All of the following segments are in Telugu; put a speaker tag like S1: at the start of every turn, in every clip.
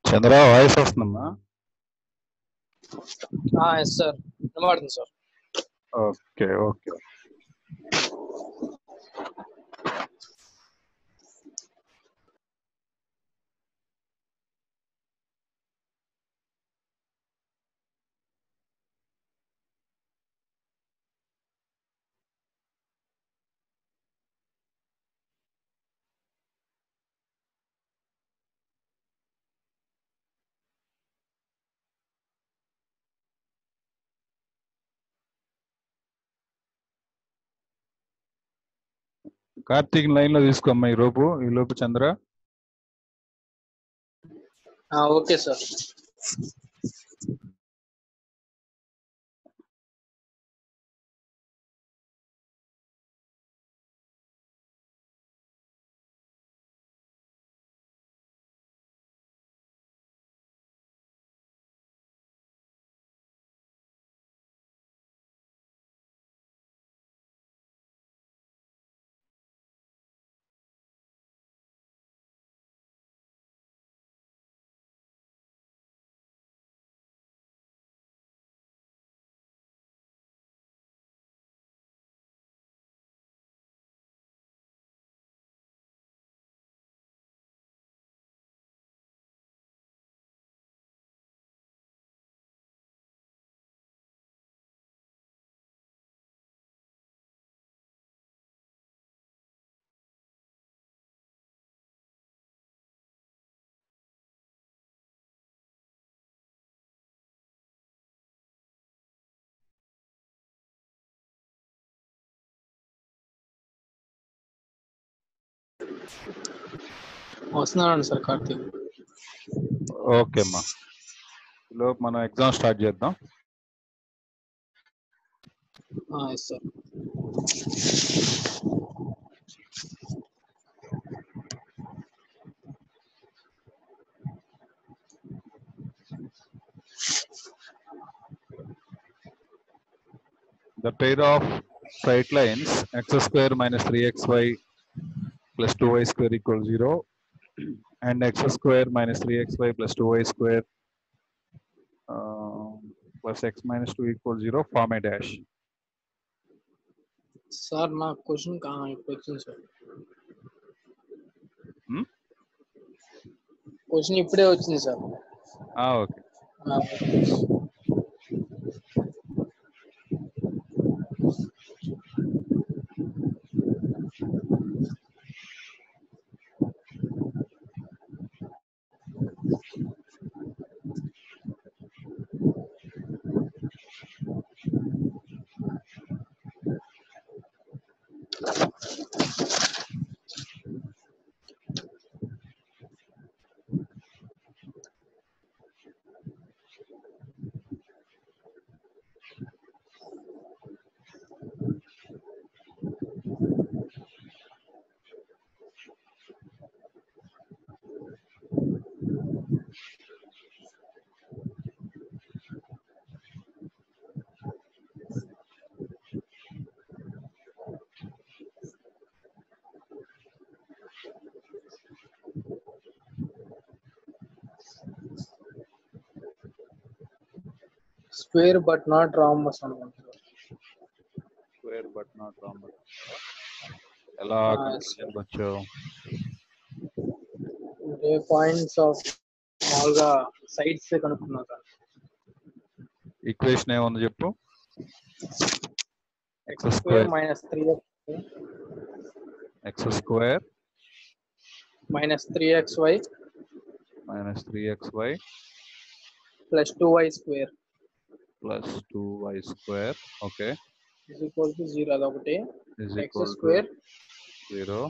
S1: చంద్ర వాయిస్ వస్తుందమ్మా?
S2: ఎస్ సార్, వినబడుతుంది sir.
S1: Okay okay. Karthik line లో తీసుకోమ్మా ఈ లోపు చంద్ర.
S2: Okay sir. వస్తున్నానండి సార్ కార్తీక్.
S1: ఓకే అమ్మా, ఈలోపు మనం ఎగ్జామ్ స్టార్ట్ చేద్దాం.
S2: Yes sir.
S1: The pair of straight lines x square minus 3xy plus 2y square equals 0 and x square minus 3xy plus 2y square plus x minus 2 equals 0 form a dash.
S2: Sir నా క్వశ్చన్ ఇప్పుడు వచ్చింది సార్. క్వశ్చన్ ఇప్పుడే వచ్చింది sir.
S1: Okay.
S2: Square but not rhombus అనుకుంటున్నాను.
S1: స్క్వేర్ బట్ నాట్ రాంబస్ ఎలా కనుక్కోవచ్చు?
S2: అంటే పాయింట్స్ ఆఫ్ మామూలుగా సైడ్స్ కనుక్కున్నా సార్.
S1: ఈక్వేషన్ ఏముంది చెప్పు.
S2: X square minus 3x
S1: X square
S2: minus 3xy
S1: minus 3xy
S2: plus 2y square
S1: plus 2y square. Okay.
S2: Is equal to 0. అదొకటి.
S1: Is
S2: X
S1: equal to
S2: square
S1: 0.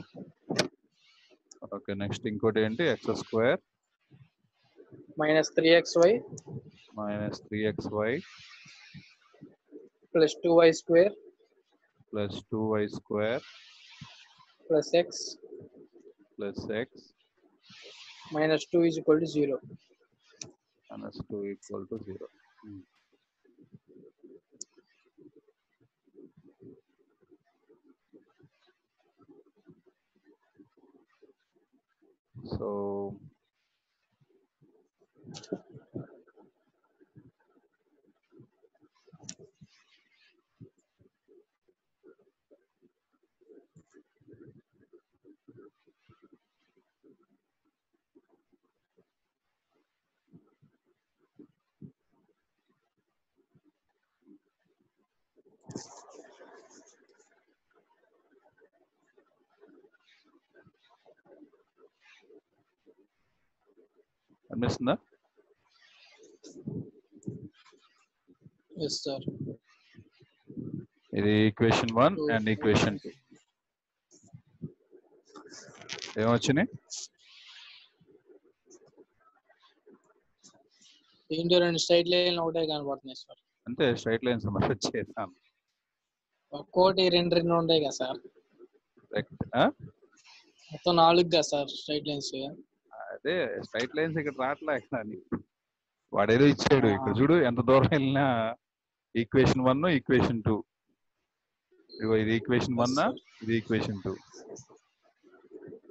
S1: Okay, next ఇంకోటి ఏంటి? X square
S2: minus 3xy
S1: minus 3xy
S2: plus 2y square
S1: plus 2y square
S2: plus x
S1: plus x
S2: minus 2 is equal to 0.
S1: minus 2 equal to 0. So కనిపిస్తుందా?
S2: yes sir.
S1: ఇది ఈక్వేషన్ 1 అండ్ ఈక్వేషన్ 2 ఏమొచ్చినాయి?
S2: ఏంటో రెండు స్ట్రైట్ లైన్ ఒకటే కనబడుతున్నాయి సార్.
S1: అంతే, స్ట్రైట్ లైన్స్ చేసాను.
S2: ఒక్కోటి రెండు రెండు ఉంటాయి కదా సార్, మొత్తం 4 కదా సార్ స్ట్రైట్ లైన్స్.
S1: అదే స్ట్రైట్ లైన్స్ ఇక్కడ రావట్లే. వాడేదో ఇచ్చాడు. ఇక్కడ చూడు, ఎంత దూరం వెళ్ళినా ఈక్వేషన్ 1 ఈక్వేషన్ 2. ఇదిగో ఇది ఈక్వేషన్ 1, ఇది ఈక్వేషన్ 2.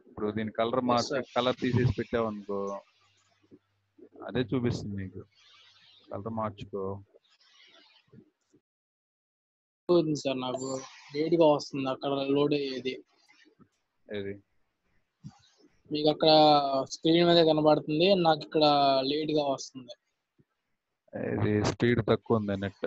S1: ఇప్పుడు దీని కలర్ తీసేసి పెట్టావు అనుకో, అదే చూపిస్తుంది నీకు. కలర్ మార్చుకో
S2: సార్. నాకు లేట్ గా వస్తుంది అక్కడ లోడ్ అయ్యేది.
S1: ఏది
S2: మీకు అక్కడ స్క్రీన్ మీద కనబడుతుంది, నాకు ఇక్కడ లేట్ గా వస్తుంది.
S1: ఇది స్పీడ్ తక్కువ ఉంది నెట్.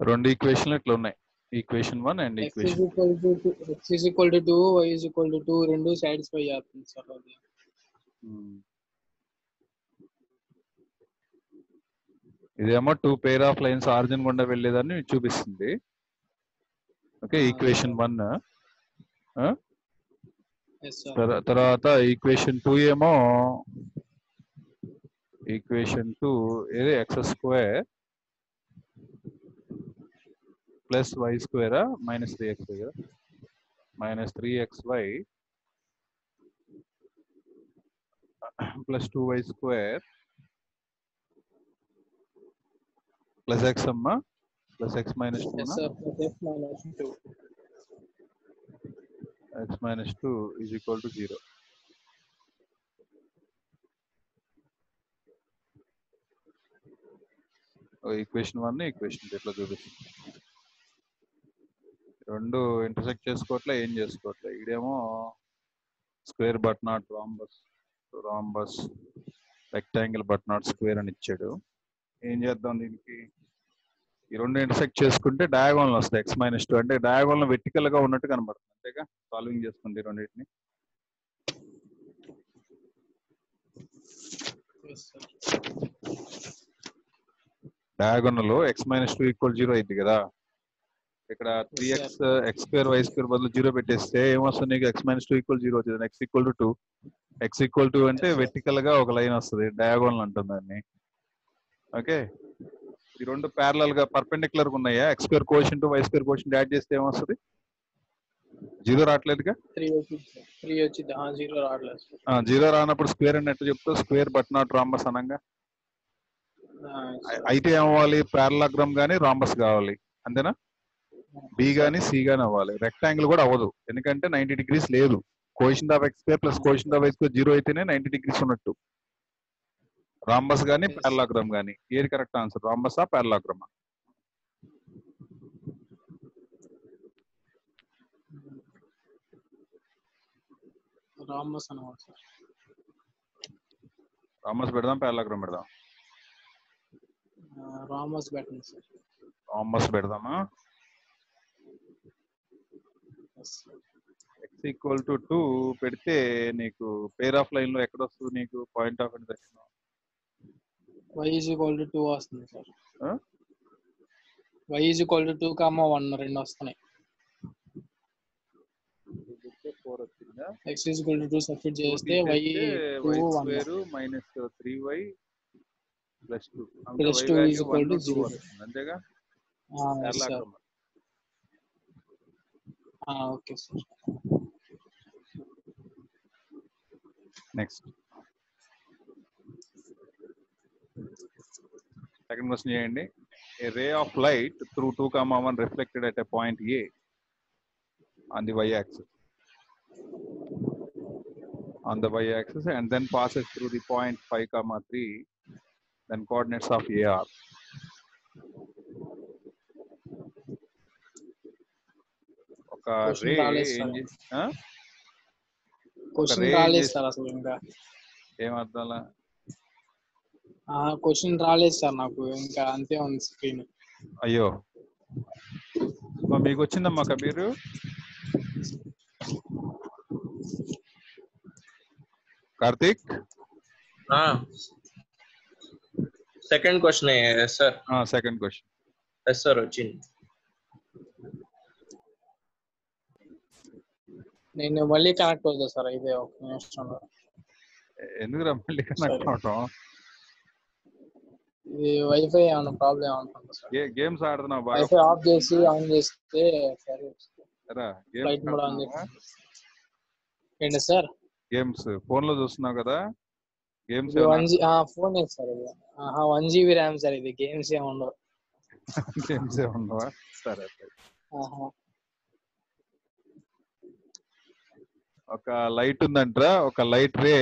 S1: రెండు ఈక్వేషన్లు ఇట్లా ఉన్నాయి, equation 1 and equation
S2: x is equal to 2, y is equal to 2 రెండు సాటిస్ఫై చేస్తుంది సార్. అది
S1: ఇదేమో 2 పెయిర్ ఆఫ్ లైన్స్ ఆరిజిన్ గుండా వెళ్ళేదాన్ని చూపిస్తుంది. Okay, equation 1. తర్వాత ఈక్వేషన్ 2 ఏమో ఈక్వేషన్ 2 ఏది x² plus y² minus 3xy minus 3xy plus 2y² plus x అమ్మా plus x minus 2 x minus 2 is equal to 0. Equation 1 equation 2 ఇట్లా చూపిస్తుంది. రెండు ఇంటర్సెక్ట్ చేసుకోవట్లే, ఏం చేసుకోవట్లే. ఇదేమో square but not rhombus, rhombus rectangle but naught square అని ఇచ్చాడు. ఏం చేద్దాం దీనికి? ఈ రెండు ఇంటర్సెక్ట్ చేసుకుంటే డయాగోనల్ వస్తాయి. x minus 2 అంటే డయాగోనల్ వెర్టికల్ గా ఉన్నట్టు కనబడుతుంది. అంతేగా, సాల్వింగ్ చేసుకుంటే రెండింటిని. డయాగోనల్ x minus 2 ఈక్వల్ 0 అయింది కదా. ఇక్కడ 3x x² y² బదులు 0 పెట్టేస్తే ఏమొస్తుంది నీకు? x minus 2 ఈక్వల్ 0 వచ్చింది. x equal to 2. x equal 2 అంటే వెర్టికల్ గా ఒక లైన్ వస్తుంది, డయాగోనల్ అంటుంది దాన్ని. ఓకే, ఈ రెండు ప్యారలల్ గా పర్పెండిక్యులర్ గా ఉన్నాయా? x² quotient y² quotient add చేస్తే ఏమొస్తుంది? 0 రావట్లేదుగా. 0 రానప్పుడు స్క్వేర్ అని ఎట్లా చెప్తావు? స్క్వేర్ బట్ నాట్ రాంబస్ అనంగా. అయితే ఏమవ్వాలి? పారలాగ్రామ్ గానీ రాంబస్ కావాలి, అంతేనా? బి గానీ సి గానీ అవ్వాలి. రెక్టాంగిల్ కూడా అవ్వదు, ఎందుకంటే 90 degrees లేదు. Quotient of x² plus quotient of y² 0 అయితేనే 90 degrees ఉన్నట్టు. రాంబస్ గానీ పారలాగ్రామ్ గానీ ఏది కరెక్ట్ ఆన్సర్? రాంబసా పారలాగ్రామా?
S2: రాంబస్ అన్నమాట సార్.
S1: రాంబస్ పెడదాం, పారలాగ్రామ్ పెడదాం?
S2: రాంబస్ పెట్టండి సార్.
S1: రాంబస్ పెడదామా? x ఈక్వల్ టు 2 పెడితే నీకు పేర్ ఆఫ్ లైన్ లో ఎక్కడ వస్తుంది నీకు point of intersection?
S2: y is equal to 2 వస్తుంది sir. y is equal to 2, 1 రెండు వస్తున్నాయి. x is equal to 2 substitute చేస్తే y 2
S1: minus 3y plus 2
S2: plus 2 is equal to 0.
S1: అంతేగా.
S2: Okay sir.
S1: Next second question చేయండి. A ray of light through 2, 1 reflected at a point A on the y-axis. And then passes through the point 5, 3, then coordinates of AR. ఒక ఒక రే ఏం
S2: క్వశ్చన్ రాలేదు సార్ అసలు ఇంకా
S1: ఏమర్థంలా
S2: క్వశ్చన్ రాలేదు సార్ నాకు ఇంకా అంతే ఉంది స్క్రీన్.
S1: అయ్యో మీకు వచ్చిందమ్మా Kabir? Karthik
S3: second question sir.
S1: Second question
S3: yes sir వచ్చింది.
S2: నేను మళ్ళీ కనెక్ట్ అవుతా సార్ ఇదే ఒక నిమిషంలో.
S1: ఎందుకురా మళ్ళీ కనెక్ట్ అవటం?
S2: ఇది వైఫై ఏమైనా ప్రాబ్లం ఏమంటుంది సార్?
S1: గేమ్స్ ఆడుతున్నావు బాగా?
S2: వైఫై ఆఫ్ చేసి ఆన్ చేస్తే సరే. ఫ్లైట్ మోడ్ ఆన్ చేసి ఏంటి సార్?
S1: గేమ్స్ ఫోన్ లో చూస్తున్నావు కదా? గేమ్స్
S2: ఫోన్ సార్ ఇది 1 GB ర్యామ్ సార్ ఇది. గేమ్స్ ఏమి ఉండవు.
S1: గేమ్స్ ఏమి ఉండవా? సరే. ఒక లైట్ ఉందంట, ఒక లైట్ రే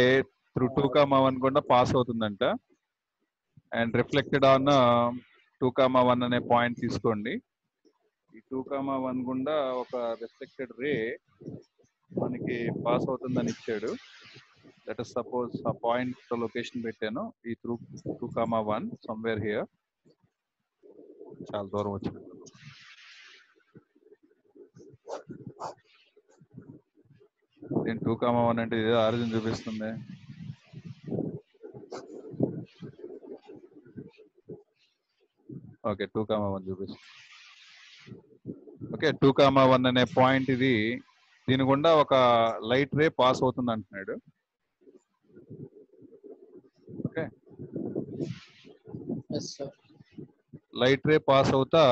S1: త్రూ 2,1 గుండా పాస్ అవుతుందంట. అండ్ రిఫ్లెక్టెడ్ ఆన్ 2,1 అనే పాయింట్ తీసుకోండి. ఈ 2,1 గుండా ఒక రిఫ్లెక్టెడ్ రే మనకి పాస్ అవుతుందని ఇచ్చాడు. లెట్ us సపోజ్ ఆ పాయింట్ లొకేషన్ పెట్టాను. ఈ 2,1 సమ్వేర్ హియర్. చాలా దూరం వచ్చింది. నేను 2,1 అంటే ఇదే ఆరిజిన్ చూపిస్తుంది. ఓకే 2,1 చూపిస్తుంది. ఓకే 2,1 అనే పాయింట్ ఇది. దీని గుండా ఒక లైట్ రే పాస్ అవుతుంది అంటున్నాడు. ఓకే లైట్ రే పాస్ అవుతా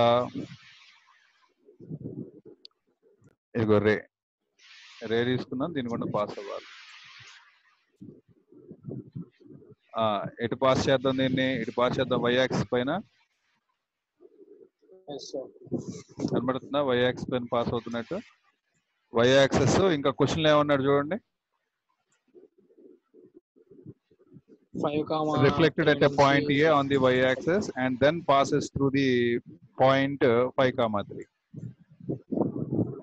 S1: ఇదిగో రే తీసుకున్నాం, దీని గుండా పాస్ అవ్వాలి. ఎటు పాస్ చేద్దాం దీన్ని? ఇటు పాస్ చేద్దాం. వై యాక్సిస్ పైన కనబడుతుందా? వై యాక్సిస్ పైన పాస్ అవుతున్నట్టు. వై యాక్సిస్ ఇంకా క్వశ్చన్ ఏమన్నాడు చూడండి. Reflected at a point A on the y-axis and then passes through the point 5,3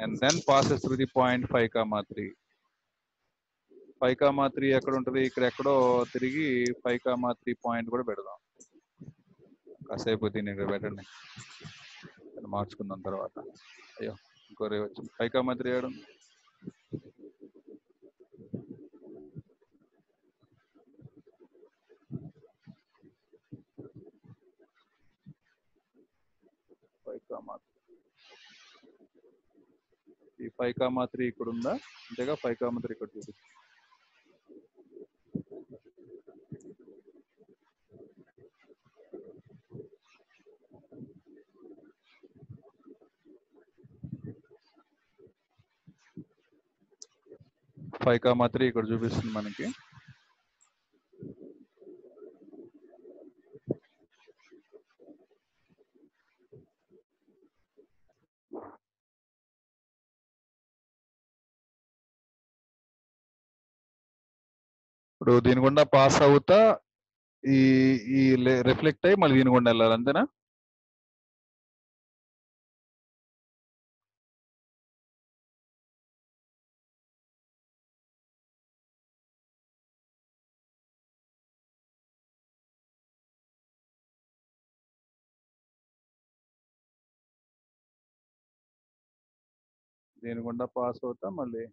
S1: and then passes through the point 5,3. 5,3 ఎక్కడ ఉంటుంది? ఇక్కడ ఎక్కడో తిరిగి 5,3 పాయింట్ కూడా పెడదాం. కాసేపు దీన్ని ఇక్కడ పెట్టండి, మార్చుకుందాం తర్వాత. అయ్యో ఇంకో రే వచ్చింది. 5,3 ఏడు 5,3 ఇక్కడ ఉందా? అంతేగా 5,3 ఇక్కడ చూపిస్తుంది. ఇక్కడ చూపిస్తుంది మనకి. ఇప్పుడు దీని గుండా పాస్ అవుతా ఈ రిఫ్లెక్ట్ అయ్యి మళ్ళీ దీని గుండా వెళ్ళాలి, అంతేనా? దీని గుండా పాస్ అవుతా మళ్ళీ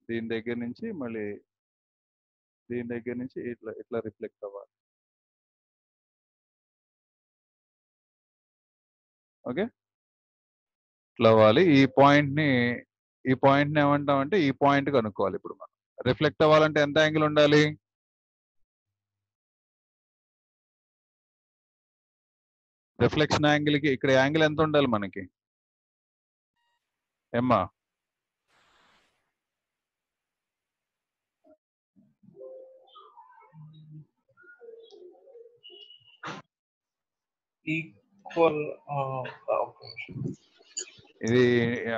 S1: దీని దగ్గర నుంచి మళ్ళీ దీని దగ్గర నుంచి ఇట్లా రిఫ్లెక్ట్ అవ్వాలి. ఓకే ఇట్లా అవ్వాలి. ఈ పాయింట్ ని ఏమంటామంటే ఈ పాయింట్ కనుక్కోవాలి. ఇప్పుడు మనం రిఫ్లెక్ట్ అవ్వాలంటే ఎంత యాంగిల్ ఉండాలి? రిఫ్లెక్షన్ యాంగిల్ కి ఇక్కడ యాంగిల్ ఎంత ఉండాలి మనకి? ఏమ్మా?
S3: ఈక్వల్.
S1: ఇది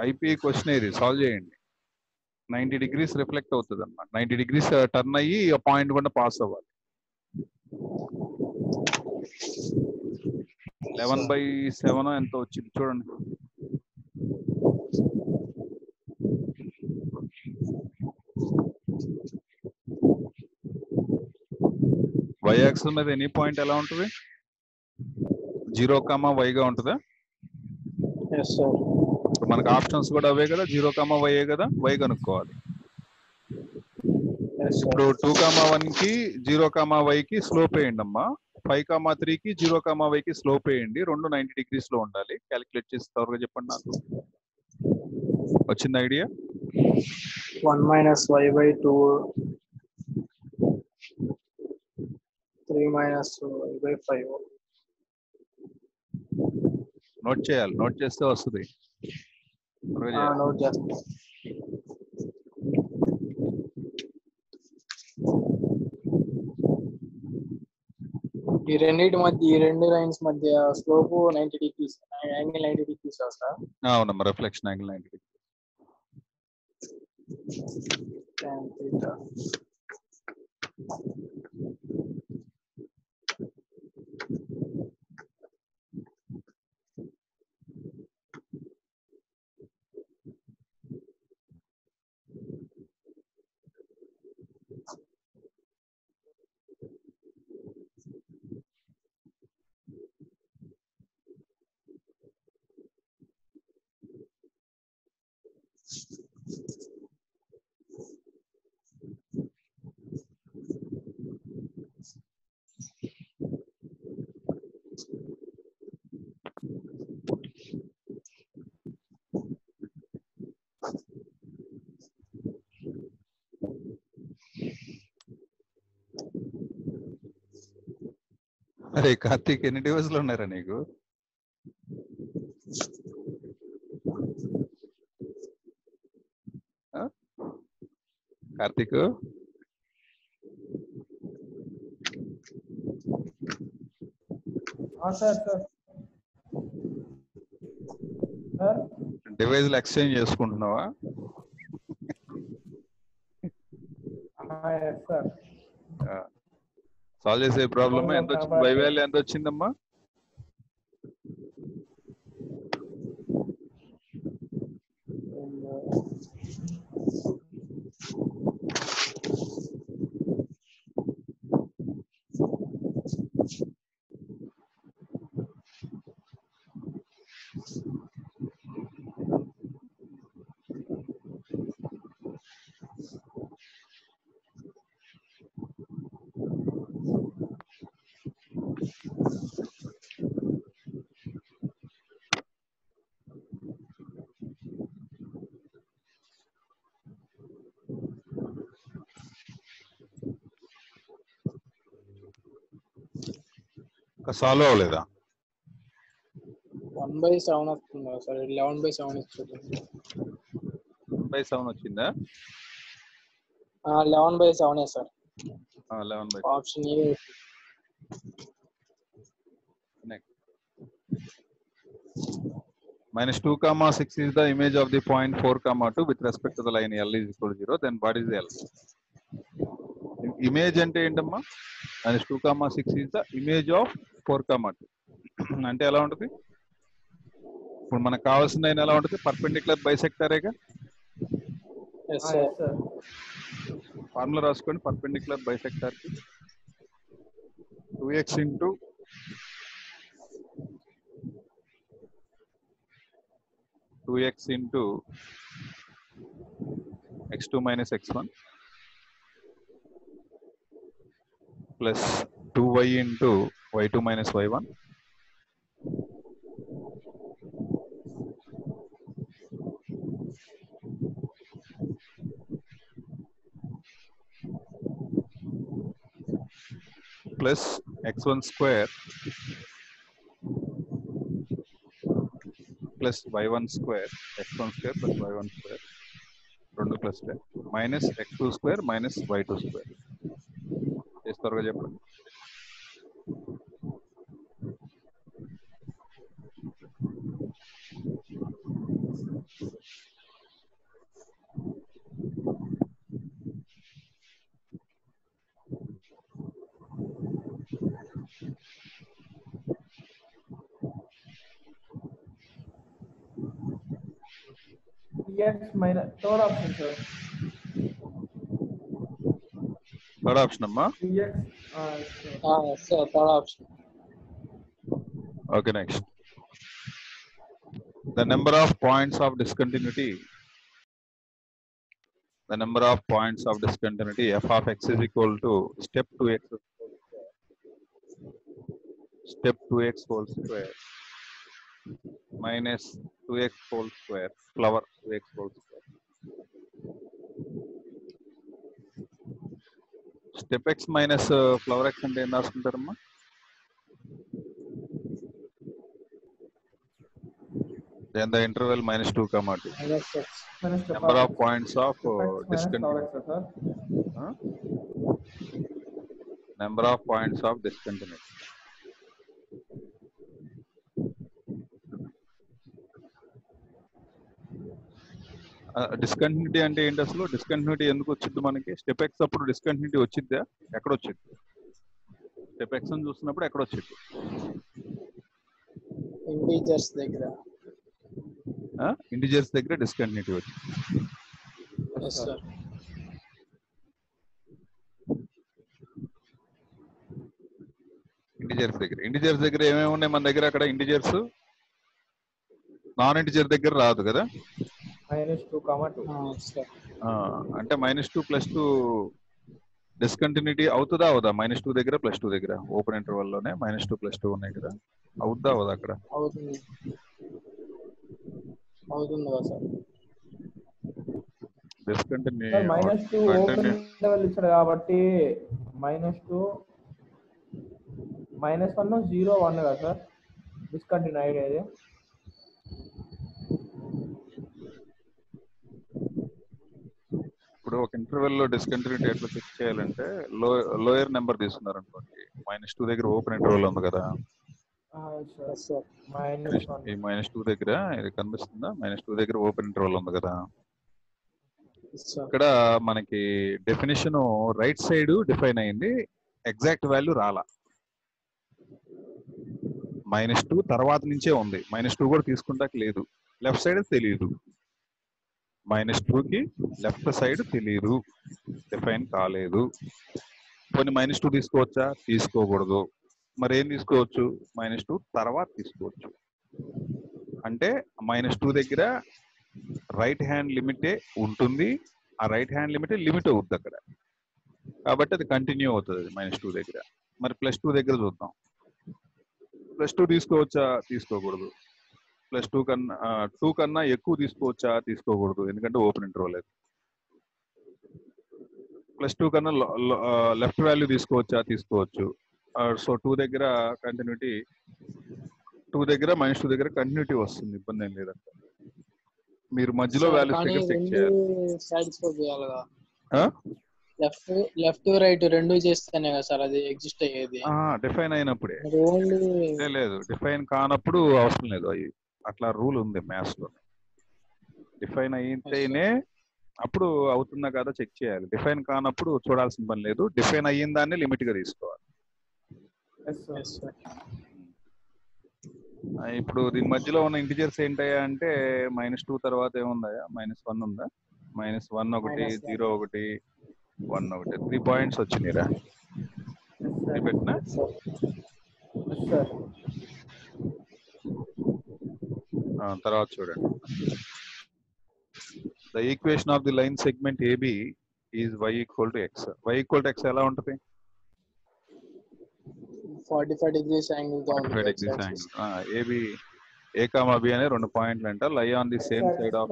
S1: ఐపీ క్వశ్చన్, ఇది సాల్వ్ చేయండి. 90 degrees రిఫ్లెక్ట్ అవుతుంది అన్నమాట. 90 degrees టర్న్ అయ్యి ఆ పాయింట్ కూడా పాస్ అవ్వాలి. 11/7 ఎంత వచ్చింది చూడండి. వై యాక్సిస్ మీద ఎనీ పాయింట్ ఎలా ఉంటుంది? 0, y గా ఉంటుందా?
S2: Yes sir.
S1: ఇప్పుడు మనకు ఆప్షన్స్ కూడా అవే కదా, 0, y కదా, y కనుక్కోవాలి.
S2: ఎస్
S1: ఇప్పుడు
S2: సార్.
S1: 2, 1 కి 0, y కి స్లోప్ వేయండి అమ్మా. 5, 3 కి 0, y కి స్లోప్ వేయండి. రెండు 90 degrees లో ఉండాలి. క్యాలిక్యులేట్ చేసి త్వరగా చెప్పండి నాకు. వచ్చింది idea?
S2: 1 minus y by 2, 3 minus y by 5.
S1: Note చేయాలి, నోట్ చేస్తే వస్తుంది. త్వరగా చేయాలి.
S2: నోట్ చేస్తాను. ఈ రెండింటి మధ్య, ఈ రెండు లైన్స్ మధ్య స్లోప్ 90 degrees, యాంగిల్ 90 degrees వస్తా.
S1: అవునమ్మా, reflection angle 90 degrees.
S2: Tan theta.
S1: అరే కార్తీక్, ఎన్ని డివైస్ లో ఉన్నారా నీకు? కార్తీక్, డివైజ్లు ఎక్స్చేంజ్ చేసుకుంటున్నావా? సాల్వ్ చేసే ప్రాబ్లమ్ ఎంత వచ్చింది? వై వాల్యూ ఎంత వచ్చిందమ్మా? సాల్వ్ అవ్వలేదా?
S2: 1/7 వస్తుంది సార్. 11/7 ఇచ్చింది.
S1: 1/7 వచ్చిందా?
S2: 11/7 sir.
S1: 11/7.
S2: Option A.
S1: -2, 6 is the image of the point 4, 2 with respect to the line L is equal to 0. Then what is L? Image అంటే ఏంటమ్మా? -2, 6 is the image of 4, 2. అంటే ఎలా ఉంటుంది? ఇప్పుడు మనకు కావాల్సిన లైన్ ఎలా ఉంటుంది? పర్పెండిక్యులర్ బైసెక్టరేగా. ఫార్ములా రాసుకోండి. పర్పెండిక్యులర్ బైసెక్టర్ కి 2x into x2 minus x1 plus 2y into y2 minus y1 plus x1 square plus y1 square, x1 square plus y1 square, 2 plus 10 minus x2 square minus y2 square. చేస్తారుగా చెప్పండి.
S4: 2x minus third option, sir.
S1: Third option అమ్మా.
S4: 2x.
S2: sir, third option.
S1: Okay, next. The number of points of discontinuity. The number of points of discontinuity f of x is equal to step 2x whole square minus 2x whole square flower 2x whole square. Step x minus flower x అంటే ఏం రాసుకుంటారమ్మా? Then the interval minus 2, 2.
S2: Minus x.
S1: Number of points of discontinuity. Number of points of discontinuity. Discontinuity అంటే ఏంటి అసలు? డిస్కంటిన్యూటీ ఎందుకు వచ్చింది మనకి? స్టెప్ ఎక్స్ అప్పుడు డిస్కంటిన్యూటీ వచ్చిద్దా? ఎక్కడ వచ్చింది? స్టెప్ ఎక్స్ అని చూస్తున్నప్పుడు ఎక్కడ వచ్చింది?
S2: ఇంటీజర్స్ దగ్గర.
S1: ఇంటిజర్స్ దగ్గర డిస్కంటిన్యూటీ వచ్చింది.
S2: Yes, sir.
S1: ఇంటిజర్స్ దగ్గర ఏమేమి ఉన్నాయి మన దగ్గర? అక్కడ ఇంటిజర్స్ నాన్ ఇంటిజర్ దగ్గర రాదు కదా.
S4: -2, 2.
S1: అంటే -2 + 2 డిస్కంటిన్యూటీ అవుతుందా అవదా? -2 దగ్గర +2 దగ్గర ఓపెన్ ఇంటర్వల్ లోనే -2 + 2 ఉన్నాయి కదా, అవుద్దా అవదా? అక్కడ
S2: అవుతుంది కదా సార్.
S1: డిస్కంటిన్యూటీ
S4: -2 ఓపెన్ ఇంటర్వల్ ఇచ్చాడు కాబట్టి -2 -1 0 1 కదా సార్ డిస్కంటిన్యూ అయ్యేది.
S1: ఇప్పుడు ఒక ఇంటర్వెల్ లో డిస్కంటిన్యూటీ ఎట్లా చెక్ చేయాలంటే లోయర్ నెంబర్ తీసుకున్నారు అనుకోండి. -2 దగ్గర ఓపెన్ ఇంటర్వెల్ ఉంది కదా, ఈ -2 దగ్గర ఇది కనిపిస్తుందా? -2 దగ్గర ఓపెన్ ఇంటర్వెల్ ఉంది కదా. ఇక్కడ మనకి డెఫినేషన్ రైట్ సైడ్ డిఫైన్ అయింది, ఎగ్జాక్ట్ వాల్యూ రాలా. -2 తర్వాత నుంచే ఉంది, -2 కూడా తీసుకుంటాక లేదు. లెఫ్ట్ సైడ్ తెలియదు, -2కి లెఫ్ట్ సైడ్ తెలియదు, డిఫైన్ కాలేదు. కొన్ని -2 తీసుకోవచ్చా? తీసుకోకూడదు. మరి ఏం తీసుకోవచ్చు? -2 తర్వాత తీసుకోవచ్చు. అంటే -2 దగ్గర రైట్ హ్యాండ్ లిమిటే ఉంటుంది, ఆ రైట్ హ్యాండ్ లిమిట్ అవుతుంది అక్కడ, కాబట్టి అది కంటిన్యూ అవుతుంది అది -2 దగ్గర. మరి +2 దగ్గర చూద్దాం. +2 తీసుకోవచ్చా? తీసుకోకూడదు. +2 కన్నా 2 కన్నా ఎక్కువ తీసుకోవచ్చా? తీసుకోకూడదు, ఎందుకంటే ఓపెన్ ఇంటర్వల్ అది. +2 కన్నా లెఫ్ట్ వాల్యూ తీసుకోవచ్చా? తీసుకోవచ్చు. సో 2 దగ్గర కంటిన్యూటీ, 2 దగ్గర -2 దగ్గర కంటిన్యూటీ వస్తుంది, ఇబ్బంది ఏం లేదు. మీరు మధ్యలో వాల్యూస్ దగ్గర చెక్ చేయాలి.
S2: లెఫ్ట్ రైట్ రెండు చేస్తేనే కదా సార్ అది ఎగ్జిస్ట్ అయ్యేది.
S1: డిఫైన్ అయినప్పుడే. లేదు, డిఫైన్ కానప్పుడు అవసరం లేదు. అవి అట్లా రూల్ ఉంది మ్యాథ్స్ లో. డిఫైన్ అయితేనే అప్పుడు అవుతుందా కదా చెక్ చేయాలి. డిఫైన్ కానప్పుడు చూడాల్సిన పని లేదు. డిఫైన్ అయిన దాన్ని లిమిట్ గా తీసుకోవాలి. ఇప్పుడు దీని మధ్యలో ఉన్న ఇంటిజర్స్ ఏంటయ్యా అంటే -2 తర్వాత ఏముందా? -1 ఉందా? -1 ఒకటి, 0 ఒకటి, 1 ఒకటి, 3 పాయింట్స్ వచ్చినాయిరా. పెట్టినా తర్వాత చూడండి. The equation of the line segment AB is y = x. y = x ఎలా ఉంటుంది?
S2: 45 degrees యాంగిల్ తో ఉంది.
S1: 45 degrees angle. AB A, B అనే రెండు పాయింట్లు అంట. Lie on the same side of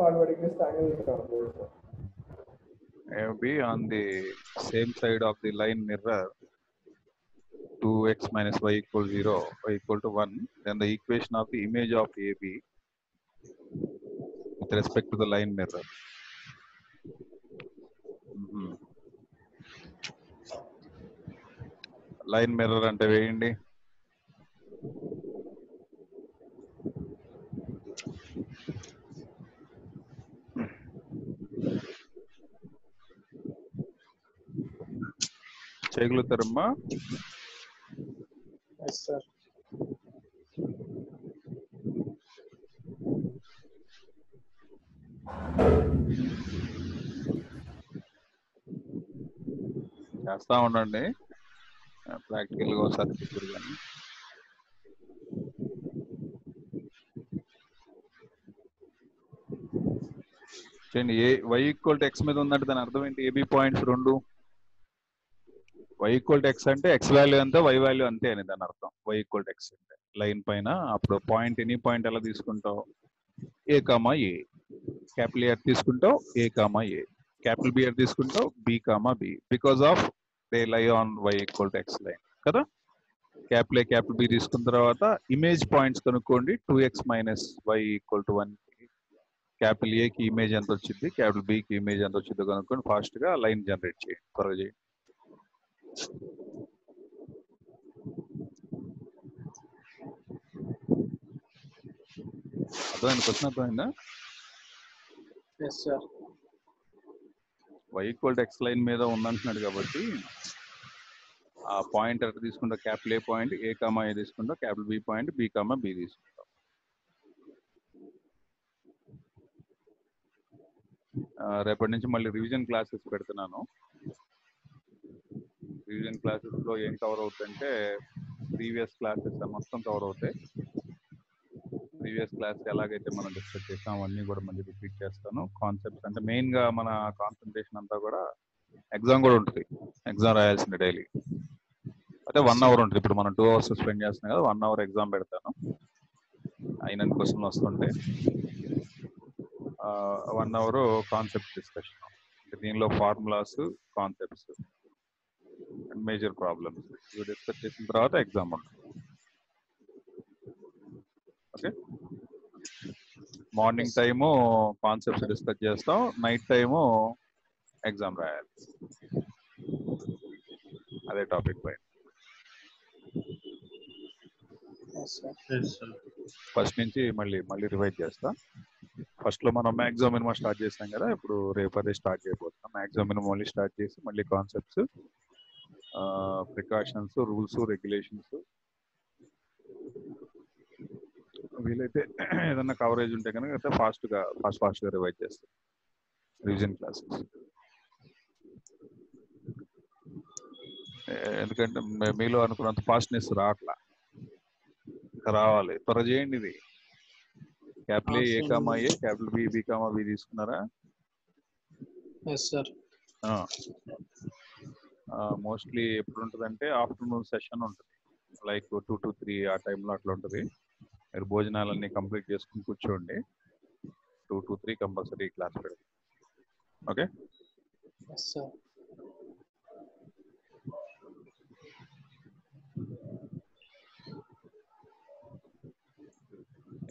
S1: AB on the same side of the line mirror 2x minus y = 0, y = 1. Then the equation of the image of AB with respect to the line mirror. Line mirror అంటే వేయండి. చేయగలుగుతారమ్మా?
S2: Yes, sir.
S1: చేస్తా ఉండండి, ప్రాక్టికల్ గా ఒకసారి చూద్దరు కానీ. చూడండి, y ఈక్వల్ టు ఎక్స్ మీద ఉందంటే దాని అర్థం ఏంటి? ఏబి పాయింట్స్ రెండు y ఈక్వల్ టు ఎక్స్ అంటే ఎక్స్ వాల్యూ అంతే y వాల్యూ అంతే అని దాని అర్థం. y ఈక్వల్ టు ఎక్స్ అంటే లైన్ పైన అప్పుడు పాయింట్ ఎనీ పాయింట్ ఎలా తీసుకుంటావు? A comma A. Capital A R తీసుకుంటావు A comma A, capital B R తీసుకుంటావు B comma B, because of they lie on y equal to x line కదా. క్యాపిటల్ ఏ క్యాపిటల్ బి తీసుకున్న తర్వాత ఇమేజ్ పాయింట్స్ కనుక్కోండి. 2x minus y equal to 1. Capital ఏకి ఇమేజ్ ఎంత వచ్చింది, క్యాపిటల్ బికి ఇమేజ్ ఎంత వచ్చిందో కనుక్కొని ఫాస్ట్ గా లైన్ జనరేట్ చేయండి, త్వరగా చేయండి. అర్థమైంది? క్వశ్చన్ అర్థమైందా? y equal to x line మీద ఉందంటున్నాడు కాబట్టి ఆ పాయింట్ ఎక్కడ తీసుకుంటావు? Capital A point A comma A తీసుకుంటావు, capital B point B comma B తీసుకుంటావు. రేపటి నుంచి మళ్ళీ రివిజన్ క్లాసెస్ పెడుతున్నాను. రివిజన్ క్లాసెస్ లో ఏం కవర్ అవుతుందంటే ప్రీవియస్ క్లాసెస్ మొత్తం కవర్ అవుతాయి. ప్రీవియస్ క్లాస్ ఎలాగైతే మనం డిస్కస్ చేసాం అవన్నీ కూడా మళ్ళీ రిపీట్ చేస్తాను. కాన్సెప్ట్స్ అంటే మెయిన్ గా మన కాన్సన్ట్రేషన్ అంతా కూడా ఎగ్జామ్ కూడా ఉంటుంది. ఎగ్జామ్ రాయాల్సింది డైలీ అంటే 1 అవర్ ఉంటుంది. ఇప్పుడు మనం 2 అవర్స్ స్పెండ్ చేస్తున్నాం కదా, 1 అవర్ ఎగ్జామ్ పెడతాను. అయిన క్వశ్చన్లు వస్తుంటే 1 అవర్ కాన్సెప్ట్ డిస్కషన్. దీనిలో formulas, concepts and major problems ఇవి డిస్కస్ చేసిన తర్వాత ఎగ్జామ్ ఉంటుంది. Okay, morning time concepts discuss చేస్తాం, నైట్ టైము ఎగ్జామ్ రాయాలి. అదే టాపిక్ పై ఫస్ట్ నుంచి మళ్ళీ రివైజ్ చేస్తా. ఫస్ట్ లో మనం మ్యాక్సిమం మినిమం స్టార్ట్ చేస్తాం కదా, ఇప్పుడు రేపు అదే స్టార్ట్ చేయబోతున్నాం. మ్యాక్సిమం మినిమం ఓన్లీ స్టార్ట్ చేసి మళ్ళీ కాన్సెప్ట్స్, ప్రికాషన్స్, రూల్స్, రెగ్యులేషన్స్, వీలైతే ఏదన్నా కవరేజ్ ఉంటే కనుక అయితే ఫాస్ట్ గా రివైజ్ చేస్తాం రివిజన్ క్లాసెస్. ఎందుకంటే మీలో అనుకున్నంత ఫాస్ట్నెస్ రావాలి, త్వర చేయండి. ఇది capital A comma A, capital B comma B తీసుకున్నారా? మోస్ట్లీ ఎప్పుడు ఉంటుందంటే ఆఫ్టర్నూన్ సెషన్ ఉంటుంది, లైక్ 2 to 3 ఆ టైంలో అట్లా ఉంటుంది. మీరు భోజనాలన్నీ కంప్లీట్ చేసుకుని కూర్చోండి. 2 to 3 కంపల్సరీ క్లాస్ పెడతాం. ఓకే,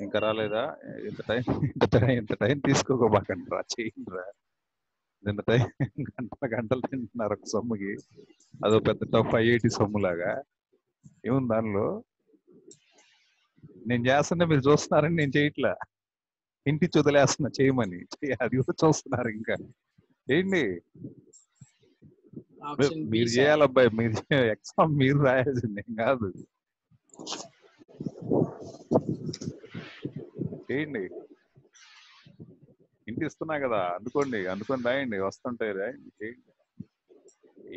S1: ఇంకా రాలేదా? ఇంత టైం తీసుకోబాకండి రా, చేయండి రా. ఇంత టైం గంటలు తింటున్నారు ఒక సొమ్ముకి, అదో పెద్ద టఫ్ IIT సొమ్ములాగా ఏముంది దానిలో. నేను చేస్తుంటే మీరు చూస్తున్నారని నేను చేయట్లా, ఇంటి వదిలేస్తున్నా చేయమని. అది కూడా చూస్తున్నారు. ఇంకా ఏంటి మీరు చేయాలి అబ్బాయి, మీరు ఎగ్జామ్ మీరు రాయాల్సింది ఏం కాదు. చేయండి, ఇంటి ఇస్తున్నా కదా, అందుకొని రాయండి, వస్తుంటాయి రాయండి, చేయండి.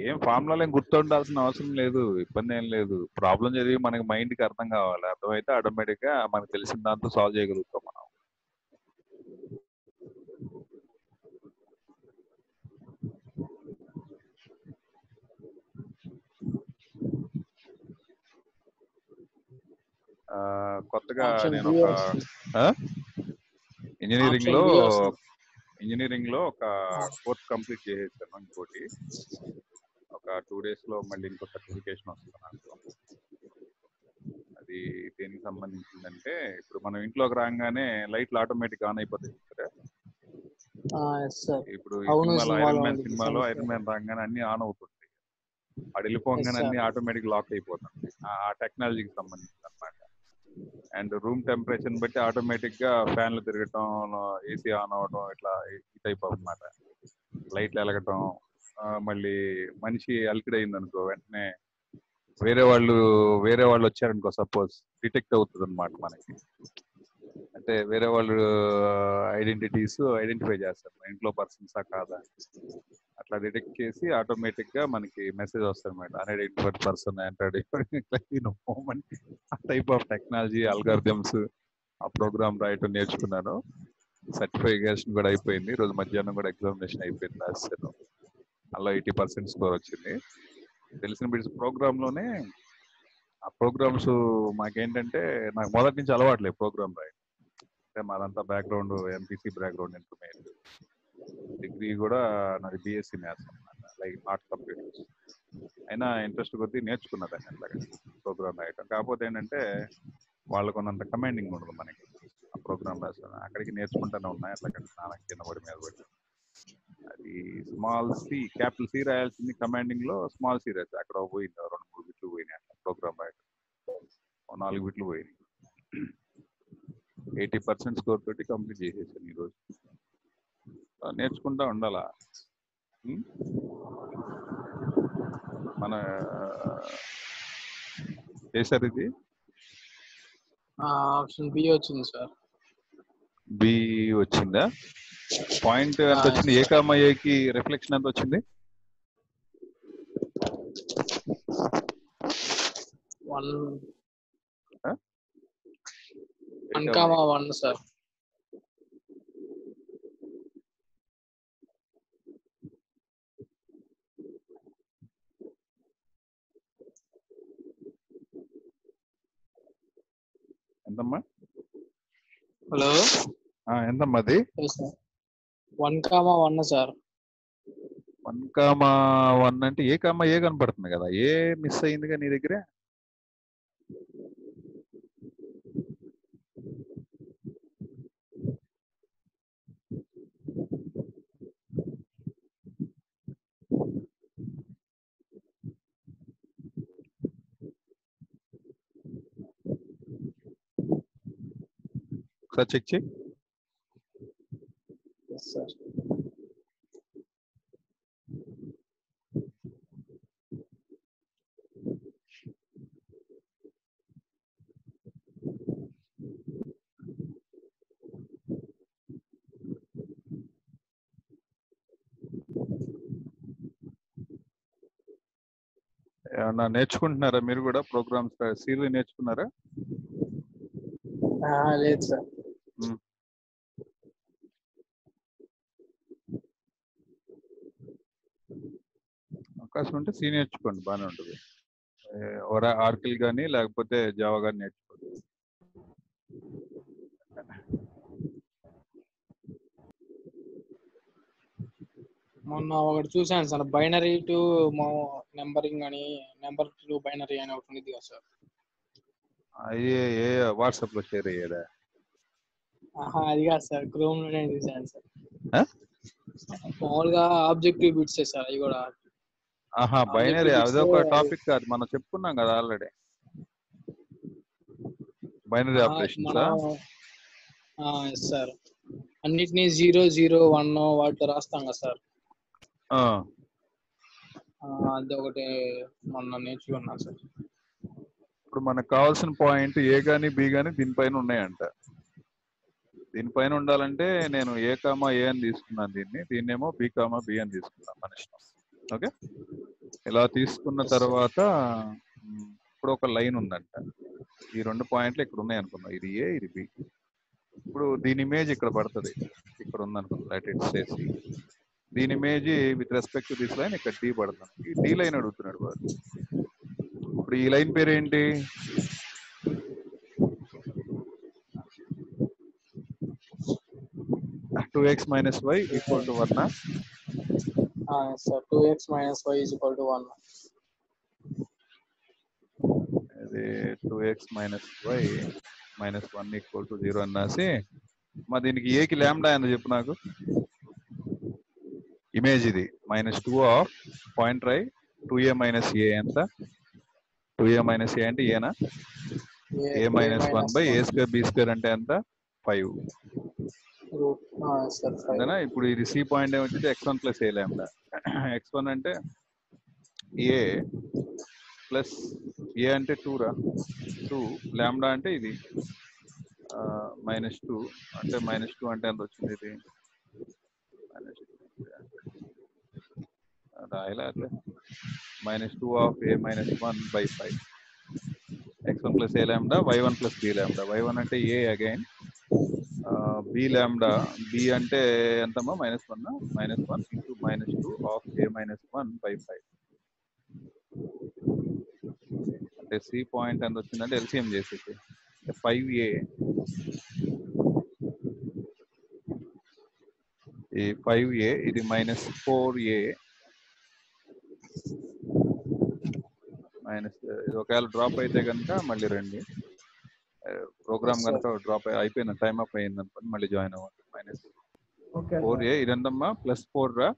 S1: ఏం ఫార్ములాలు ఏం గుర్తుండాల్సిన అవసరం లేదు, ఇబ్బంది ఏం లేదు. ప్రాబ్లం చదివి మనకి మైండ్కి అర్థం కావాలి, అర్థమైతే ఆటోమేటిక్ గా మనకు తెలిసిన దాంతో సాల్వ్ చేయగలుగుతాం మనం. కొత్తగా నేను ఒక ఇంజనీరింగ్ లో ఒక కోర్స్ కంప్లీట్ చేసేసాను. ఇంకోటి ఒక 2 days లో మళ్ళీ ఇంకో సర్టిఫికేషన్ వస్తుంది నాకు. అది దేనికి సంబంధించిందంటే, ఇప్పుడు మనం ఇంట్లోకి రాగానే లైట్లు ఆటోమేటిక్ ఆన్ అయిపోతాయి కదా. ఇప్పుడు ఈ సినిమాలో ఐరన్ మ్యాన్ రాగానే అన్ని ఆన్ అవుతుంటాయి, అది వెళ్ళిపోగానే అన్ని ఆటోమేటిక్ లాక్ అయిపోతుంది. ఆ టెక్నాలజీకి సంబంధించింది అనమాట. అండ్ రూమ్ టెంపరేచర్ బట్టి ఆటోమేటిక్ గా ఫ్యాన్లు తిరగటం, ఏసీ ఆన్ అవడం, ఇట్లా ఈ టైప్ అనమాట. లైట్లు వెలగటం, మళ్ళీ మనిషి అలికిడైంది అనుకో వెంటనే వేరే వాళ్ళు వచ్చారనుకో సపోజ్, డిటెక్ట్ అవుతుంది అనమాట మనకి. అంటే వేరే వాళ్ళు ఐడెంటిటీస్ ఐడెంటిఫై చేస్తారు మన ఇంట్లో పర్సన్సా కాదా అట్లా డిటెక్ట్ చేసి ఆటోమేటిక్ గా మనకి మెసేజ్ వస్తుంది అనమాట అన్ఐడెంటిఫైడ్ పర్సన్ మూమెంట్ ఆ టైప్ ఆఫ్ టెక్నాలజీ అల్గారిథమ్స్ ఆ ప్రోగ్రామ్ రాయటం నేర్చుకున్నాను. సర్టిఫికేషన్ కూడా అయిపోయింది. ఈ రోజు మధ్యాహ్నం కూడా ఎగ్జామినేషన్ అయిపోయింది, రాశాను. అలా 80% స్కోర్ వచ్చింది. తెలిసిన బిడ్స్ ప్రోగ్రామ్ లోనే ఆ ప్రోగ్రామ్స్ మాకేంటంటే నాకు మొదటి నుంచి అలవాట్లేదు ప్రోగ్రామ్ రాయడం. అంటే మాదంతా background MPC background intermediate, degree కూడా నాది బీఎస్సీ మ్యాథ్స్ అనమాట, లైక్ నాట్ కంప్యూటర్స్. అయినా ఇంట్రెస్ట్ కొద్దీ నేర్చుకున్నదాన్ని అట్లాగా ప్రోగ్రామ్ రాయటం. కాకపోతే ఏంటంటే వాళ్ళకు ఉన్నంత కమాండింగ్ ఉండదు మనకి ఆ ప్రోగ్రామ్ రాసిన. అక్కడికి నేర్చుకుంటూనే ఉన్నాయి అట్లా స్నానం కింద పడి మీద పడి. అది స్మాల్ సి క్యాపిటల్ సి రాయాల్సింది కమాండింగ్ లో స్మాల్ సి రాసి అక్కడ పోయింది, 2-3 బిట్లు పోయినాయి అట్లా ప్రోగ్రామ్ రాయటం. 4 బిట్లు పోయినాయి. 80% స్కోర్ తోటి కంప్లీట్ చేసేసాను ఈరోజు. నేర్చుకుంటా ఉండాలా. మన చేశారు ఇది
S2: ఆప్షన్ బి వచ్చింది సార్.
S1: బి వచ్చిందా? పాయింట్ ఎంత వచ్చింది? ఏ కామా ఏకి రిఫ్లెక్షన్ ఎంత వచ్చింది?
S2: 1,1 సార్.
S1: ఎంతమ్మా?
S2: హలో,
S1: ఎంతమ్మా అది?
S2: 1,1 సార్.
S1: 1,1 అంటే ఏ కామా ఏ కనపడుతుంది కదా, ఏ మిస్ అయిందిగా నీ దగ్గర? ఒకసారి చెక్ చేయి.
S2: సార్
S1: ఏమన్నా నేర్చుకుంటున్నారా మీరు కూడా? ప్రోగ్రామ్స్ సీలు నేర్చుకున్నారా?
S2: లేదు సార్.
S1: అవకాశం ఉంటే సి నేర్చుకోండి, బాగానే ఉంటుంది. ఆర్కిల్ కానీ లేకపోతే జావా కానీ నేర్చుకోండి.
S2: మొన్న ఒకటి చూసాను సార్, బైనరీ టు నెంబరింగ్ అని, నెంబర్ టు బైనరీ అని ఒకటి ఉంది కదా సార్.
S1: ఏ వాట్సాప్ లో షేర్ అయ్యేదా?
S2: అది కాదు సార్, క్రోమ్ లోనే చూసాను సార్. మామూలుగా ఆబ్జెక్టివ్ బిట్స్ సార్ అవి కూడా.
S1: బైనరీ అదొక టాపిక్ కాదు, మనం చెప్పుకున్నాం కదా ఆల్రెడీ. బైనరీ ఆపరేషన్స్
S2: సార్ అన్నిటినీ 0, 0, 1 వాటితో రాస్తాం కదా సార్. అది ఒకటి మొన్న నేర్చుకున్నాను సార్.
S1: ఇప్పుడు మనకు కావాల్సిన పాయింట్ ఏ గానీ బి గానీ దీనిపైన ఉన్నాయంట. దీనిపైన ఉండాలంటే నేను ఏ కామా ఏ అని తీసుకున్నాను, దీన్నేమో బి కామా బి అని తీసుకున్నాను మన ఇష్టం. ఓకే, ఇలా తీసుకున్న తర్వాత ఇప్పుడు ఒక లైన్ ఉందంట. ఈ 2 పాయింట్లు ఇక్కడ ఉన్నాయి అనుకున్నాం, ఇది ఏ ఇది బి. ఇప్పుడు దీని ఇమేజ్ ఇక్కడ పడుతుంది, ఇక్కడ ఉందనుకున్నాం. Let it say C. దీని image with respect to this line ఇక్కడ డి పడుతుంది. ఈ డి లైన్ అడుగుతున్నాడు వాడు. ఇప్పుడు ఈ లైన్ పేరు ఏంటి? Two x minus y equal to 1.
S2: Sir 2x minus y is equal to 1.
S1: అది 2x minus y minus 1 equal to 0 అని రాసి, మా దీనికి ఏకి లాంబ్డా అని చెప్పు నాకు. ఇమేజ్ ఇది -2 ఆఫ్ పాయింట్ రై 2a minus a ఎంత? 2a minus a అంటే ఏనా? a minus 1 by a square b square అంటే ఎంత? 5. అంతేనా? ఇప్పుడు ఇది సి పాయింట్ ఏమొచ్చింది? x1 plus a lambda. x1 అంటే a ప్లస్ a అంటే 2 రా, 2 లాంబ్డా అంటే ఇది -2 అంటే -2 అంటే ఎంత వచ్చింది ఇది రాయలే -2 of a minus 1 by 5 x1 plus a lambda y1 plus b lambda y1 అంటే a again b lambda b అంటే ఎంతమ్మా -1 -1 into -2 of a minus 1 by 5 అంటే c పాయింట్ ఎంత వచ్చిందంటే LCM చేసేసి 5a ఈ 5a ఇది -4a ఇది ఒకవేళ డ్రాప్ అయితే కనుక మళ్ళీ రండి ప్రోగ్రామ్ కనుక డ్రాప్ అయిపోయింది టైమ్ అప్ అయింది అనుకోండి మళ్ళీ జాయిన్ అవ్వండి -4a ఇదంతమ్మా +4 రా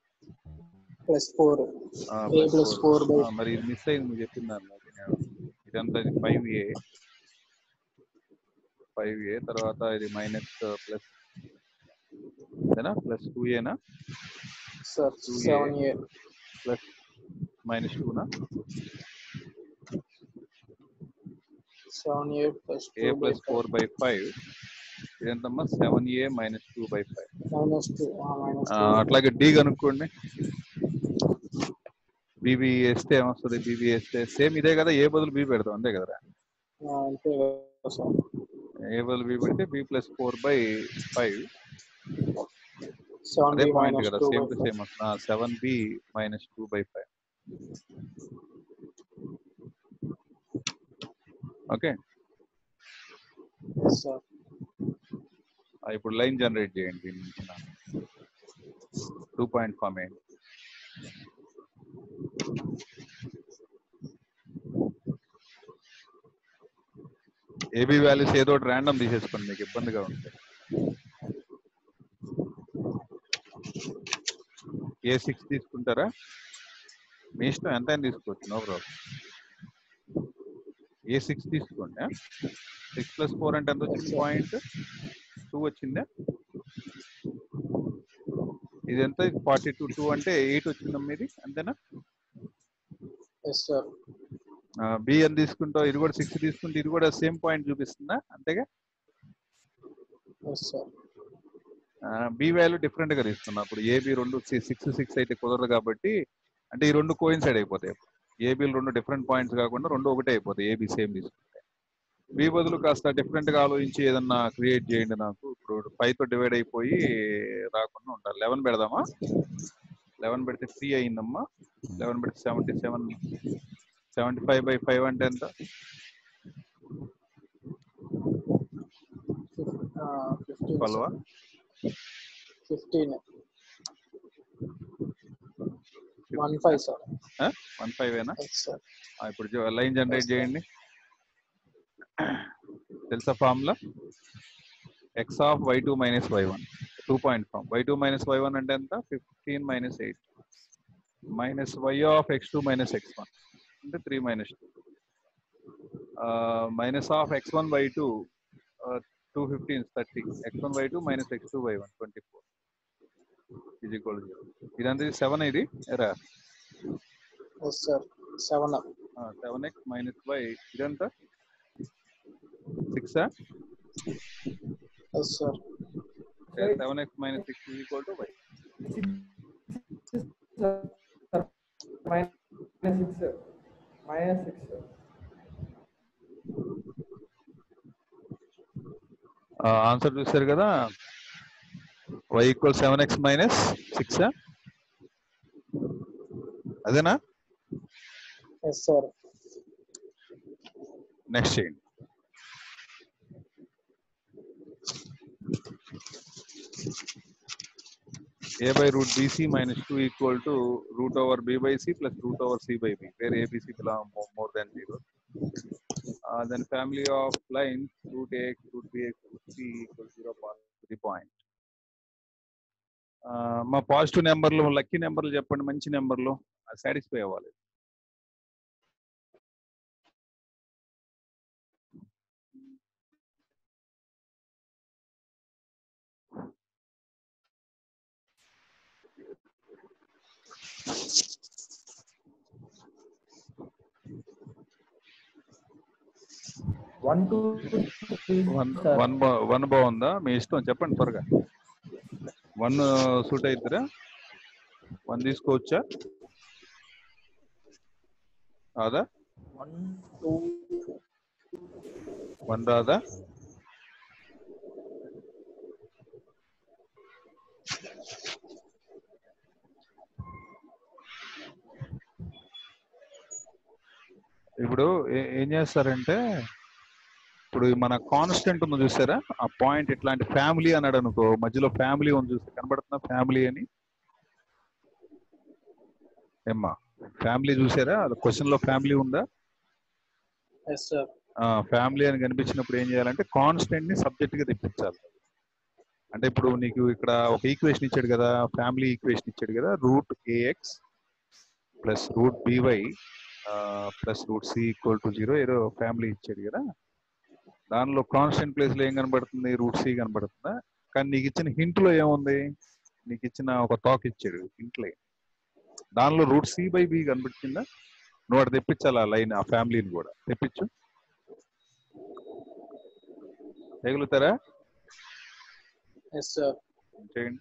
S2: +4
S1: మరి ఇది మిస్ అయింది నువ్వు చెప్పిన దానిలో ఇదంతా ఇది 5a తర్వాత ఇది minus plus +2a
S2: sir 7a
S1: plus -2
S2: 7a plus
S1: a plus 4 by 5 ఇదంతమ్మా 7a minus 2 by 5 అట్లాగే d కనుక్కోండి bb వేస్తే ఏమొస్తుంది bb వేస్తే సేమ్ ఇదే కదా ఏ బదులు b పెడతాం అంతే కదా
S2: అంతే సార్
S1: ఏ బదులు b పెడితే b plus 4 by 5
S2: 7b
S1: అదే పాయింట్
S2: minus
S1: కదా
S2: 2
S1: సేమ్ టు సేమ్ వస్తుంది 7b minus 2 by 5 okay
S2: sir
S1: ఇప్పుడు లైన్ జనరేట్ చేయండి దీని నుంచి 2 పాయింట్ ఫామ్ అయ్యింది ఏబీ వాల్యూస్ ఏదో ఒకటి ర్యాండమ్ తీసేసుకోండి మీకు ఇబ్బందిగా ఉంటుంది A6 తీసుకుంటారా మీ ఇష్టం ఎంత అయినా తీసుకోవచ్చు నో ప్రాబ్లం A6 తీసుకోండి 6 + 4 అంటే ఎంత వచ్చింది 0.2 వచ్చిందా ఇది ఎంత 42 2 అంటే 8 వచ్చిందమ్మా ఇది అంతేనా బి అని తీసుకుంటావు ఇది కూడా 6 తీసుకుంటే ఇది కూడా సేమ్ పాయింట్ చూపిస్తుందా అంతేగా బి వాల్యూ డిఫరెంట్ గా తీసుకున్నా అప్పుడు ఏబి రెండు 6 అయితే కుదరదు కాబట్టి అంటే ఈ రెండు కోయిన్సైడ్ అయిపోతాయి ఏబీలు రెండు డిఫరెంట్ పాయింట్స్ కాకుండా రెండు ఒకటే అయిపోతాయి ఏబి సేమ్ తీసుకుంటే బి బదులు కాస్త డిఫరెంట్ గా ఆలోచించి ఏదన్నా క్రియేట్ చేయండి నాకు ఇప్పుడు 5 తో డివైడ్ అయిపోయి రాకుండా ఉండాలి 11 పెడదామా 11 పెడితే 3 అయిందమ్మా 11 పెడితే 77 75/5 అంటే ఎంత 12
S2: 15 15 సార్
S1: 15 ఏనా ఇప్పుడు లైన్ జనరేట్ చేయండి తెలుసా formula x of y2 minus y1 2 point form y2 minus y1 అంటే ఎంత 15 minus 8 minus y of x2 minus x1 అంటే 3 minus 2 minus of x1 y2 2 15 30 x1 y2 minus x2 y1 24 is equal to 0 ఇదంతా 7 ఇది ఎరా
S2: సార్
S1: 7x minus y ఇదంతా 6
S2: sir
S1: 7x minus 6 is equal to y
S4: -6
S1: answer చూసారు కదా y equals 7x minus 6 అదేనా
S2: సార్
S1: నెక్స్ట్ చేయండి a by root bc minus 2 equal to root over b by c plus root over c by b where abc belong more than 0 then family of lines root ax root bx root c equals 0 3 point మా పాజిటివ్ నెంబర్లు లక్కీ నెంబర్లు చెప్పండి మంచి నెంబర్లు సాటిస్ఫై అవ్వాలి
S4: 1 2 3 సార్.
S1: వన్ బాగుందా? మీ ఇష్టం, చెప్పండి త్వరగా. 1 సూట్ అవుతుందా? 1 తీసుకోవచ్చా? రాదా?
S4: 1 2
S1: 1 రాదా? ఇప్పుడు ఏం చేస్తారంటే, ఇప్పుడు మన కాన్స్టెంట్ ఉంది చూసారా, ఆ పాయింట్ ఇట్లాంటి ఫ్యామిలీ అన్నాడు అనుకో, మధ్యలో ఫ్యామిలీ ఉంది చూస్తే కనబడుతుందా ఫ్యామిలీ అని? ఏమ్మా ఫ్యామిలీ చూసారా? క్వశ్చన్ లో ఫ్యామిలీ ఉందా?
S2: Yes sir.
S1: ఫ్యామిలీ అని కనిపించినప్పుడు ఏం చేయాలంటే కాన్స్టెంట్ ని సబ్జెక్ట్ గా తెప్పించాలి. అంటే ఇప్పుడు నీకు ఇక్కడ ఒక ఈక్వేషన్ ఇచ్చాడు కదా, ఫ్యామిలీ ఈక్వేషన్ ఇచ్చాడు కదా, root a x plus root b y plus root C equal to 0 ఏదో ఫ్యామిలీ ఇచ్చాడు కదా. దానిలో కాన్స్టెంట్ ప్లేస్ లో ఏం కనబడుతుంది? రూట్ సి కనబడుతుందా? కానీ నీకు ఇచ్చిన హింట్ లో ఏముంది? నీకు ఇచ్చిన ఒక టాక్ ఇచ్చాడు హింట్ లైన్, దానిలో రూట్ సి బై బి కనిపించిందా? నువ్వు అటు తెప్పించాలి ఆ లైన్, ఆ ఫ్యామిలీని కూడా తెప్పించు. చేయగలుగుతారా?
S2: Yes sir.
S1: చేయండి.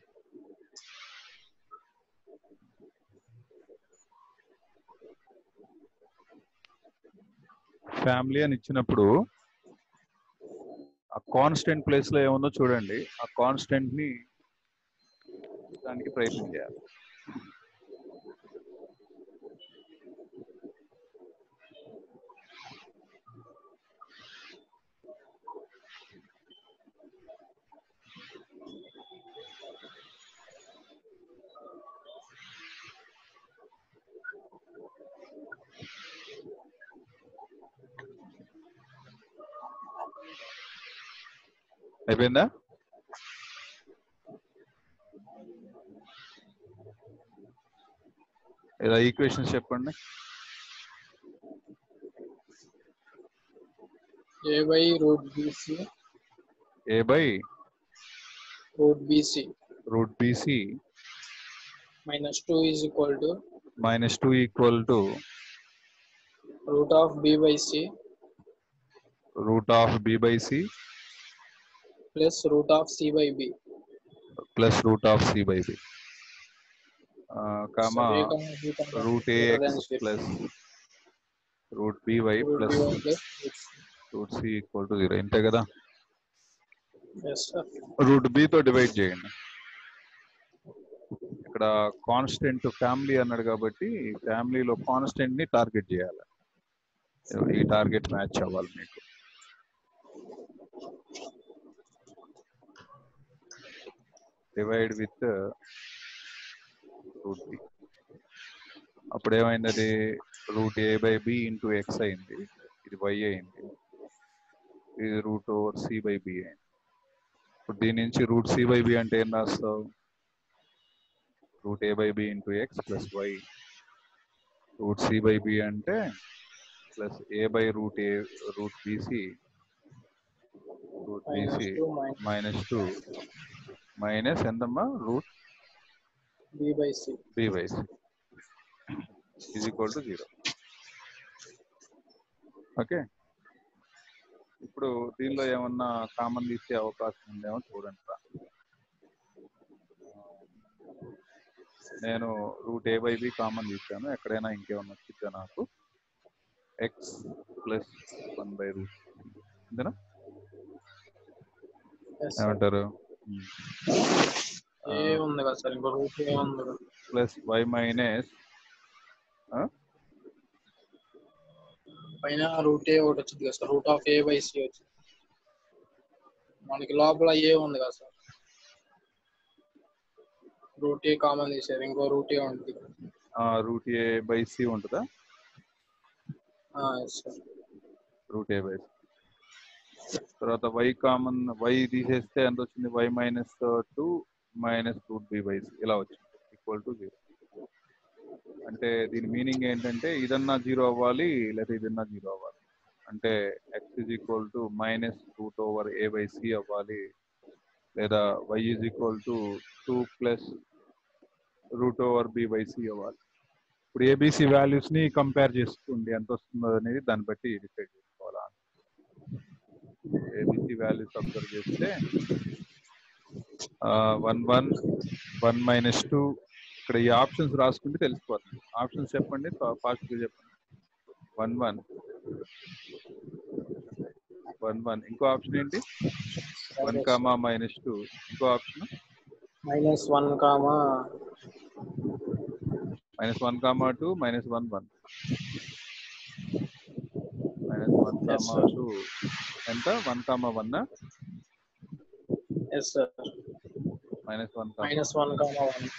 S1: ఫ్యామిలీ అని ఇచ్చినప్పుడు ఆ కాన్స్టెంట్ ప్లేస్ లో ఏముందో చూడండి, ఆ కాన్స్టెంట్ ని దానికి ప్రయత్నం చేయాలి. అయిపోయిందా? ఇలా ఈక్వేషన్స్ చెప్పండి.
S2: A by root b c
S1: a by
S2: root b c
S1: root b c
S2: -2 is equal to
S1: -2 equal to
S2: root of b by c
S1: root of b by c
S2: plus root of c by b
S1: plus root of c by b comma root a x plus root b y plus root C equal to 0. ఇంతే కదా? రూట్ బి తో డివైడ్ చేయండి. ఇక్కడ కాన్స్టెంట్ ఫ్యామిలీ అన్నాడు కాబట్టి ఫ్యామిలీలో కాన్స్టెంట్ ని టార్గెట్ చేయాలి. ఈ టార్గెట్ మ్యాచ్ అవ్వాలి మీకు. Divide with root B. అప్పుడు ఏమైంది? అది root A by B into x అయింది, ఇది వై అయింది, ఇది root over C by B అయింది. ఇప్పుడు దీని నుంచి రూట్ సి బై బి అంటే ఏం రాస్తావు? Root A by B into x plus y. Root c by b అంటే plus a by root b c -2 minus ఎంతమ్మా? Root
S2: B by c
S1: is equal to 0. Okay, ఇప్పుడు దీనిలో ఏమన్నా కామన్ తీసే అవకాశం ఉందేమో చూడండి. నేను root A by b common తీసాను. ఎక్కడైనా ఇంకేమన్నా వచ్చిద్దా నాకు? ఎక్స్ ప్లస్ 1 బై రూట్ అంతేనా? ఏమంటారు? ప్లస్ వై మైనస్
S2: పైన రూట్ ఏ ఒకటి వచ్చింది కదా sir, root of A by C వచ్చింది. మనకి లోపల ఏ ఉంది కదా సార్, రూట్ ఏ కామన్ తీసారు, ఇంకో రూట్ ఏ ఉంటుంది.
S1: రూట్ ఏ బై సి ఉంటుందా? Root A by C. తర్వాత వై కామన్, వై తీసేస్తే ఎంత వచ్చింది? Y -2 minus root B by C ఇలా వచ్చింది ఈక్వల్ టు 0. అంటే దీని మీనింగ్ ఏంటంటే ఇదన్నా 0 అవ్వాలి, లేదా ఇదన్నా 0 అవ్వాలి. అంటే x is equal to minus root over A by C అవ్వాలి, లేదా y is equal to 2 plus root over B by C అవ్వాలి. ఇప్పుడు ఏబిసి వాల్యూస్ ని కంపేర్ చేసుకోండి, ఎంత వస్తుందో అనేది దాన్ని బట్టి డిసైడ్ చేసుకోవాలా. ఏబిసి వాల్యూస్ అబ్జర్వ్ చేస్తే 1 1 1 -2 ఇక్కడ ఈ ఆప్షన్స్ రాసుకుంటే తెలిసిపోతుంది. ఆప్షన్స్ చెప్పండి, ఫాస్ట్ గా చెప్పండి. 1 1 1 1 ఇంకో ఆప్షన్ ఏంటి? 1, -2 ఇంకో ఆప్షన్
S2: -1, -1,
S1: -1, -2 -1 1 -1, 2 ఎంత? 1, 1
S2: yes sir
S1: -1,
S2: -1, 1